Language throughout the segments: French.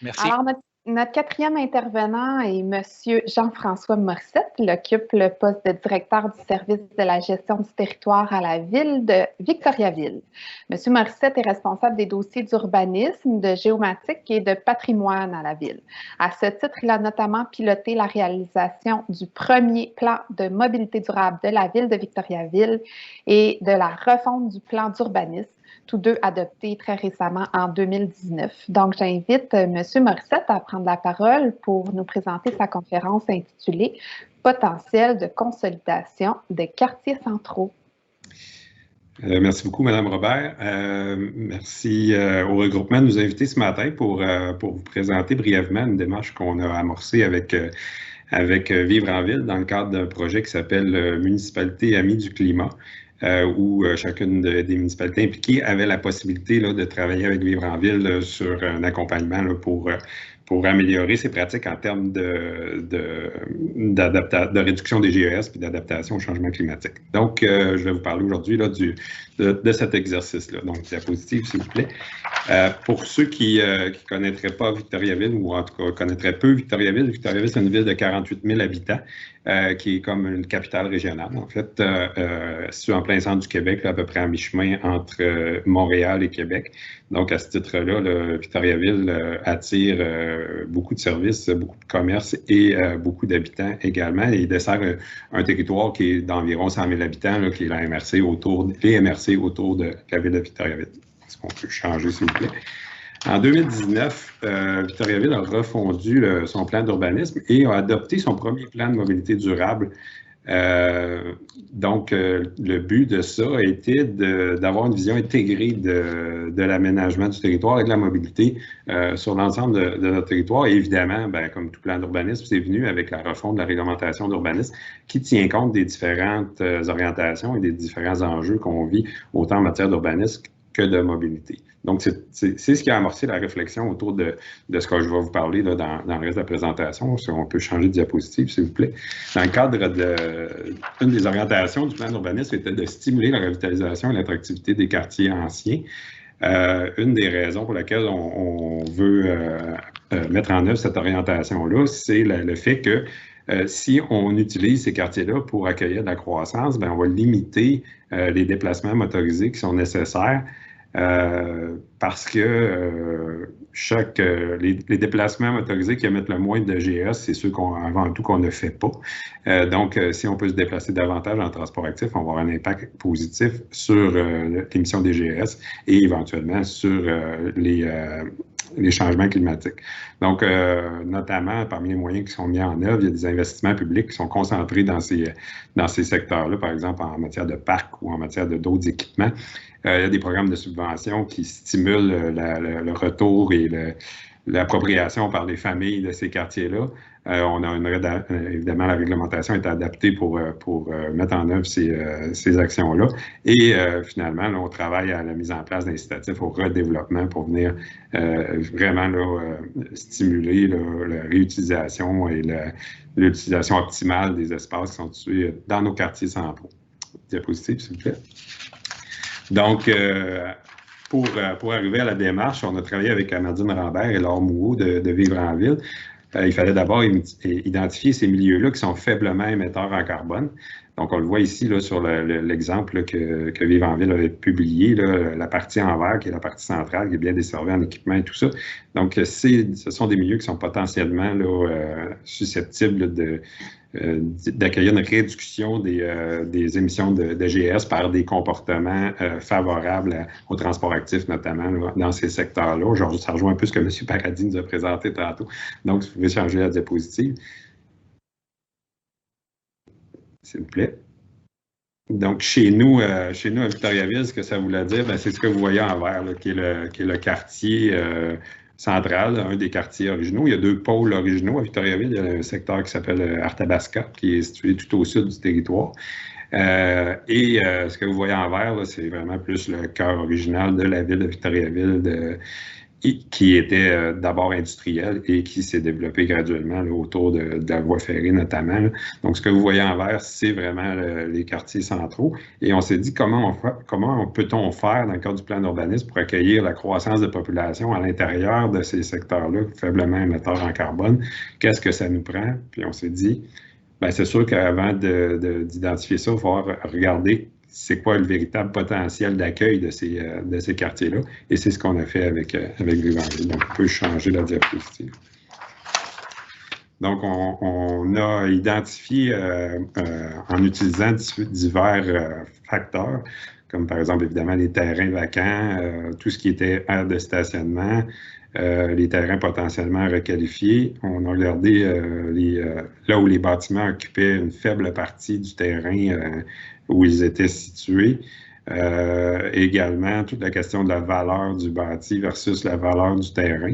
Merci. Alors, notre quatrième intervenant est M. Jean-François Morissette. Il occupe le poste de directeur du service de la gestion du territoire à la ville de Victoriaville. M. Morissette est responsable des dossiers d'urbanisme, de géomatique et de patrimoine à la ville. À ce titre, il a notamment piloté la réalisation du premier plan de mobilité durable de la ville de Victoriaville et de la refonte du plan d'urbanisme, tous deux adoptés très récemment en 2019. Donc, j'invite M. Morissette à prendre la parole pour nous présenter sa conférence intitulée « Potentiel de consolidation des quartiers centraux ». Merci beaucoup, Mme Robert. Merci au regroupement de nous inviter ce matin pour vous présenter brièvement une démarche qu'on a amorcée avec Vivre en Ville dans le cadre d'un projet qui s'appelle Municipalité Amis du climat. Où chacune des municipalités impliquées avait la possibilité de travailler avec Vivre en Ville sur un accompagnement pour améliorer ses pratiques en termes de réduction des GES et d'adaptation au changement climatique. Donc, je vais vous parler aujourd'hui de cet exercice-là. Donc, diapositive, s'il vous plaît. Pour ceux qui ne connaîtraient pas Victoriaville, ou en tout cas connaîtraient peu Victoriaville, Victoriaville, c'est une ville de 48 000 habitants qui est comme une capitale régionale. En fait, située en plein centre du Québec, là, à peu près à mi-chemin entre Montréal et Québec. Donc, à ce titre-là, Victoriaville attire beaucoup de services, beaucoup de commerces et beaucoup d'habitants également. Et il dessert un territoire qui est d'environ 100 000 habitants, là, qui est la MRC les MRC autour de la ville de Victoriaville. Est-ce qu'on peut changer, s'il vous plaît? En 2019, Victoriaville a refondu son plan d'urbanisme et a adopté son premier plan de mobilité durable. Donc, le but de ça a été d'avoir une vision intégrée de l'aménagement du territoire et de la mobilité sur l'ensemble de notre territoire. Et évidemment, comme tout plan d'urbanisme, c'est venu avec la refonte de la réglementation d'urbanisme qui tient compte des différentes orientations et des différents enjeux qu'on vit autant en matière d'urbanisme que de mobilité. Donc, c'est ce qui a amorcé la réflexion autour de ce que je vais vous parler là, dans le reste de la présentation. Si on peut changer de diapositive, s'il vous plaît. Dans le cadre une des orientations du plan d'urbanisme était de stimuler la revitalisation et l'attractivité des quartiers anciens. Une des raisons pour lesquelles on veut mettre en œuvre cette orientation-là, c'est le fait que si on utilise ces quartiers-là pour accueillir de la croissance, on va limiter les déplacements motorisés qui sont nécessaires parce que les déplacements motorisés qui émettent le moins de GES, c'est ceux avant tout qu'on ne fait pas. Donc, si on peut se déplacer davantage en transport actif, on va avoir un impact positif sur l'émission des GES et éventuellement sur les changements climatiques. Donc, notamment, parmi les moyens qui sont mis en œuvre, il y a des investissements publics qui sont concentrés dans ces secteurs-là, par exemple en matière de parcs ou en matière d'autres équipements. Il y a des programmes de subvention qui stimulent le retour et l'appropriation par les familles de ces quartiers-là. Évidemment, la réglementation est adaptée pour mettre en œuvre ces actions-là. Et finalement, là, on travaille à la mise en place d'incitatifs au redéveloppement pour venir vraiment stimuler la réutilisation et l'utilisation optimale des espaces qui sont situés dans nos quartiers centraux. Diapositive, s'il vous plaît. Donc, pour arriver à la démarche, on a travaillé avec Amandine Rambert et Laure Moureau de Vivre en Ville. Il fallait d'abord identifier ces milieux-là qui sont faiblement émetteurs en carbone. Donc, on le voit ici là, sur l'exemple que Vivre en Ville avait publié, là, la partie en vert, qui est la partie centrale, qui est bien desservie en équipement et tout ça. Donc, ce sont des milieux qui sont potentiellement là, susceptibles d'accueillir une réduction des émissions de GES par des comportements favorables au transport actif, notamment là, dans ces secteurs-là. Genre, ça rejoint un peu ce que M. Paradis nous a présenté tantôt. Donc, vous pouvez changer la diapositive. S'il vous plaît. Donc, chez nous à Victoriaville, ce que ça voulait dire, c'est ce que vous voyez en vert, là, qui est le quartier central, un des quartiers originaux. Il y a deux pôles originaux à Victoriaville. Il y a un secteur qui s'appelle Arthabasca, qui est situé tout au sud du territoire. Ce que vous voyez en vert, c'est vraiment plus le cœur original de la ville de Victoriaville, qui était d'abord industriel et qui s'est développé graduellement là, autour de la voie ferrée notamment. Là. Donc, ce que vous voyez en vert, c'est vraiment les quartiers centraux. Et on s'est dit comment peut-on faire dans le cadre du plan d'urbanisme pour accueillir la croissance de population à l'intérieur de ces secteurs-là, faiblement émetteurs en carbone. Qu'est-ce que ça nous prend? Puis on s'est dit, bien, c'est sûr qu'avant d'identifier ça, il va falloir regarder c'est quoi le véritable potentiel d'accueil de ces quartiers-là. Et c'est ce qu'on a fait avec Vivre-en-Ville. Donc, on peut changer la diapositive. Donc, on a identifié en utilisant divers facteurs, comme par exemple, évidemment, les terrains vacants, tout ce qui était aire de stationnement, les terrains potentiellement requalifiés. On a regardé là où les bâtiments occupaient une faible partie du terrain où ils étaient situés. Également, toute la question de la valeur du bâti versus la valeur du terrain.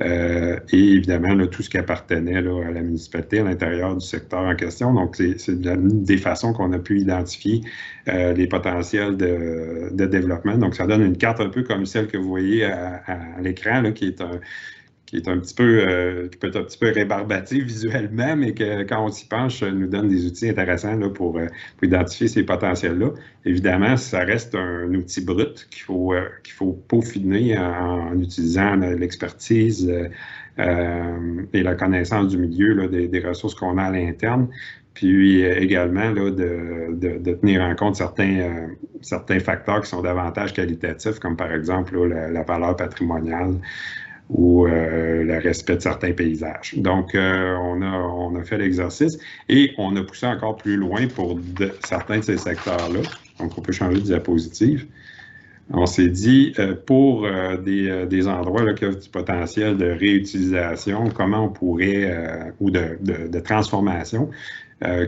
Et évidemment, là, tout ce qui appartenait là, à la municipalité à l'intérieur du secteur en question. Donc, c'est des façons qu'on a pu identifier les potentiels de développement. Donc, ça donne une carte un peu comme celle que vous voyez à l'écran, qui est un petit peu, qui peut être un petit peu rébarbatif visuellement, mais que quand on s'y penche, nous donne des outils intéressants là, pour identifier ces potentiels-là. Évidemment, ça reste un outil brut qu'il faut peaufiner en utilisant l'expertise et la connaissance du milieu, là, des ressources qu'on a à l'interne. Puis également là, de tenir en compte certains facteurs qui sont davantage qualitatifs, comme par exemple là, la valeur patrimoniale, ou le respect de certains paysages. Donc, on a fait l'exercice et on a poussé encore plus loin pour certains de ces secteurs-là. Donc, on peut changer de diapositive. On s'est dit, pour des endroits là, qui offrent du potentiel de réutilisation, comment on pourrait, ou de transformation,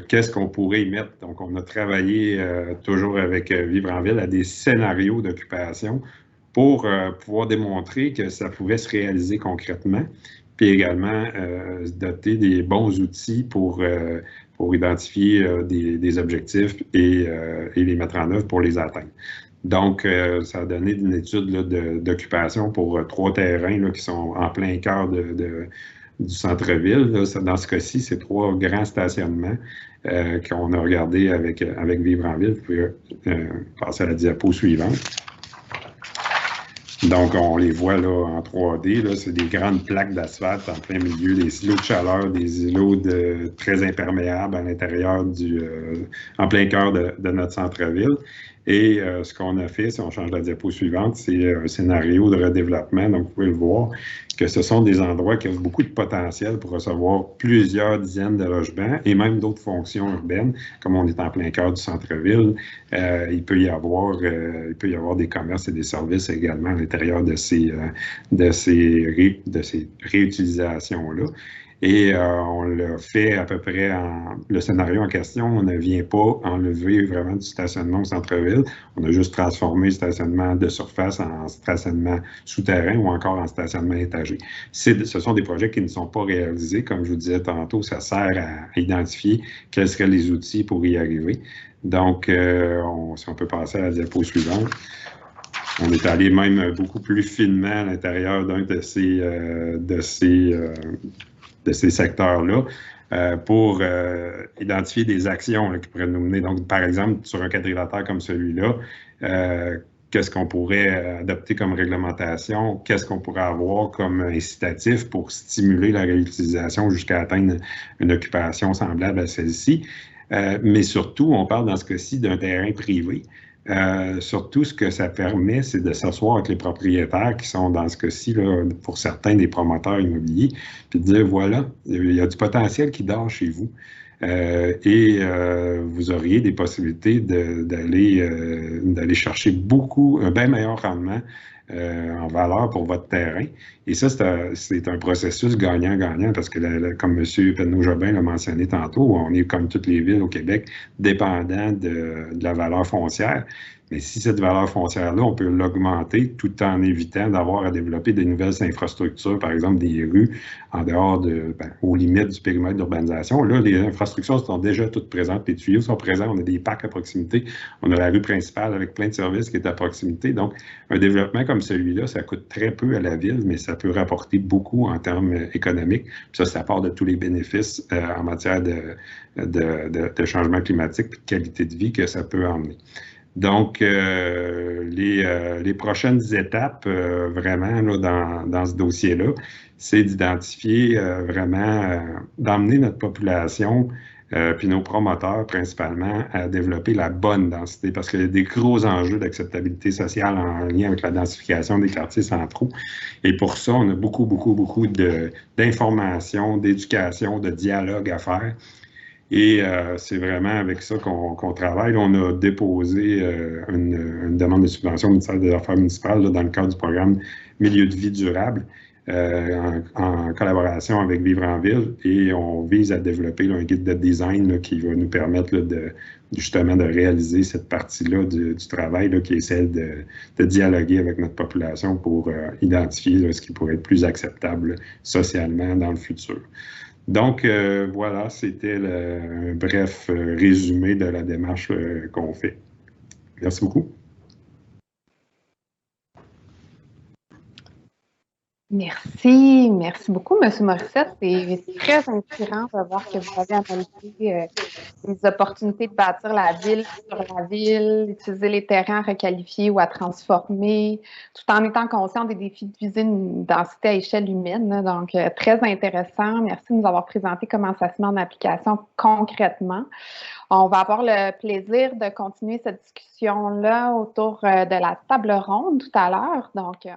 qu'est-ce qu'on pourrait y mettre? Donc, on a travaillé toujours avec Vivre-en-Ville à des scénarios d'occupation pour pouvoir démontrer que ça pouvait se réaliser concrètement, puis également doter des bons outils pour identifier des objectifs et les mettre en œuvre pour les atteindre. Donc, ça a donné une étude d'occupation pour 3 terrains là, qui sont en plein cœur du centre-ville. Dans ce cas-ci, c'est 3 grands stationnements qu'on a regardés avec Vivre-en-Ville. Vous pouvez passer à la diapo suivante. Donc, on les voit là en 3D. C'est des grandes plaques d'asphalte en plein milieu, des îlots de chaleur, des îlots très imperméables à l'intérieur en plein cœur de notre centre-ville. Et ce qu'on a fait, si on change la diapo suivante, c'est un scénario de redéveloppement. Donc, vous pouvez le voir que ce sont des endroits qui ont beaucoup de potentiel pour recevoir plusieurs dizaines de logements et même d'autres fonctions urbaines. Comme on est en plein cœur du centre-ville, il peut y avoir des commerces et des services également à l'intérieur de ces réutilisations-là. Et on l'a fait à peu près le scénario en question. On ne vient pas enlever vraiment du stationnement au centre-ville. On a juste transformé le stationnement de surface en stationnement souterrain ou encore en stationnement étagé. Ce sont des projets qui ne sont pas réalisés. Comme je vous disais tantôt, ça sert à identifier quels seraient les outils pour y arriver. Donc, si on peut passer à la diapo suivante. On est allé même beaucoup plus finement à l'intérieur d'un de ces secteurs-là pour identifier des actions là, qui pourraient nous mener. Donc, par exemple, sur un quadrilatère comme celui-là, qu'est-ce qu'on pourrait adopter comme réglementation? Qu'est-ce qu'on pourrait avoir comme incitatif pour stimuler la réutilisation jusqu'à atteindre une occupation semblable à celle-ci? Mais surtout, on parle dans ce cas-ci d'un terrain privé. Surtout, ce que ça permet, c'est de s'asseoir avec les propriétaires qui sont, dans ce cas-ci, pour certains, des promoteurs immobiliers, puis de dire, voilà, il y a du potentiel qui dort chez vous. Et vous auriez des possibilités d'aller chercher un bien meilleur rendement en valeur pour votre terrain. Et ça, c'est un processus gagnant-gagnant parce que, comme M. Penneau-Jobin l'a mentionné tantôt, on est comme toutes les villes au Québec, dépendant de la valeur foncière. Mais si cette valeur foncière-là, on peut l'augmenter tout en évitant d'avoir à développer de nouvelles infrastructures, par exemple des rues en dehors aux limites du périmètre d'urbanisation. Là, les infrastructures sont déjà toutes présentes, les tuyaux sont présents, on a des parcs à proximité, on a la rue principale avec plein de services qui est à proximité. Donc, un développement comme celui-là, ça coûte très peu à la ville, mais ça peut rapporter beaucoup en termes économiques. Puis ça part de tous les bénéfices en matière de changement climatique et de qualité de vie que ça peut emmener. Donc, les prochaines étapes, vraiment, là, dans ce dossier-là, c'est d'identifier vraiment, d'emmener notre population, puis nos promoteurs principalement, à développer la bonne densité, parce qu'il y a des gros enjeux d'acceptabilité sociale en lien avec la densification des quartiers centraux. Et pour ça, on a beaucoup d'informations, d'éducation, de dialogue à faire. Et c'est vraiment avec ça qu'on travaille. On a déposé une demande de subvention au ministère des Affaires municipales là, dans le cadre du programme Milieu de vie durable en collaboration avec Vivre en ville. Et on vise à développer là, un guide de design là, qui va nous permettre là, justement de réaliser cette partie-là du travail là, qui est celle de dialoguer avec notre population pour identifier là, ce qui pourrait être plus acceptable socialement dans le futur. Donc, voilà, c'était un bref résumé de la démarche qu'on fait. Merci beaucoup. Merci beaucoup, M. Morissette. C'est très inspirant de voir que vous avez analysé les opportunités de bâtir la ville sur la ville, utiliser les terrains à requalifier ou à transformer, tout en étant conscient des défis de viser une densité à échelle humaine. Donc, très intéressant. Merci de nous avoir présenté comment ça se met en application concrètement. On va avoir le plaisir de continuer cette discussion-là autour de la table ronde tout à l'heure. Donc,